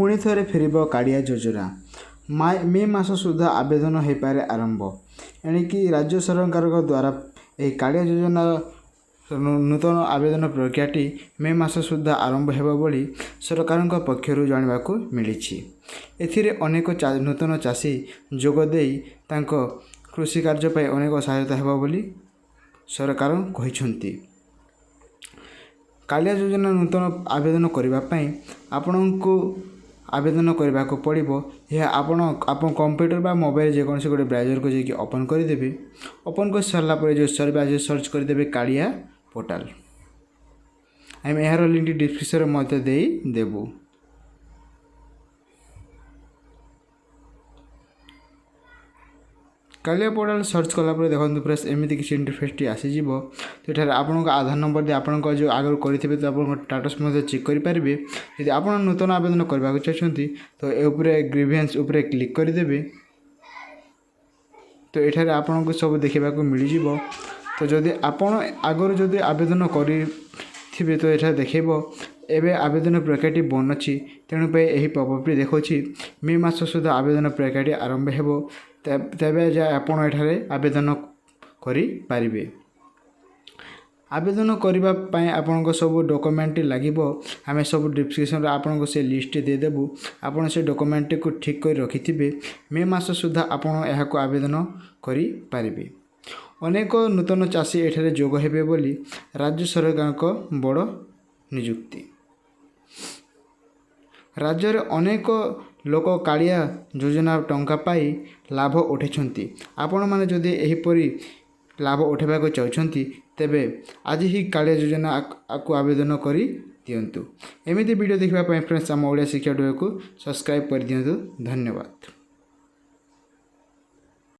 पुणी थे फेर कालिया योजना मे मास सुधा आवेदन हो पारे आरंभ एणिकी राज्य सरकार द्वारा यह कालिया योजना नूतन आवेदन प्रक्रियाटी मे मास सुधा आरंभ होबोली सरकार पक्षर जानवा मिली। एथिरे अनेक नूतन चाषी जोगदे कृषि कार्य अनेक सहायता हेबा बोली सरकार कहिसेंती। कालिया योजना नूतन आवेदन करने आपको आवेदन करने को पड़ो। यह आप कंप्यूटर बा मोबाइल जेकोसी गोटे ब्राउजर को जाकि ओपन करदेवे। ओपन कर सारापर जो सर्च करदे कालिया पोर्टाल। आम यार लिंक डिस्क्रिप्शन मत देबू। कालिया पोर्टाल सर्च कलापर देखो प्रेस एमती किसी इंटरफेस आसीज। तो ये आपको आधार नंबर दे आप जो आगे करेंगे तो आप स्टाटस चेक करेंगे। यदि आप नूतन आवेदन करने चाहते तो ये ग्रीवेंस उपरे क्लिक करदे। तो ये आपको सब देखा मिल जाव। तो जदि आप आगर जदि आवेदन करेंगे तो ये देखेब एवं आवेदन प्रक्रियाटी बन अच्छी तेणुप यही पॉपअप देखा मे मास सुधा आवेदन प्रक्रियाटी आरंभ हो तेबे जा आप आवेदन करें। आवेदन करने आपको सब डॉक्यूमेंट लगे आम सब डिस्क्रिप्शन आपको से लिस्ट देदेबू। आप से डॉक्यूमेंट को ठीक कर रखिथे मे मास सुधा आपड़ यह आवेदन करें। अनेक नूतन चाषी एठारे जोग हेबे बोली राज्य सरकार को बड़ नियुक्ति। राज्य में अनेक लोक कालिया योजना टंका पाई लाभ उठाई। आपण मैंने जदि एहीपरी लाभ उठाइबा चाहते तेबे आज ही कालिया योजना को आवेदन करी दियंतु। एमिति वीडियो देखा फ्रेंड्स आम ओडिया शिक्षा वीडियो को सब्सक्राइब कर दियंतु। धन्यवाद।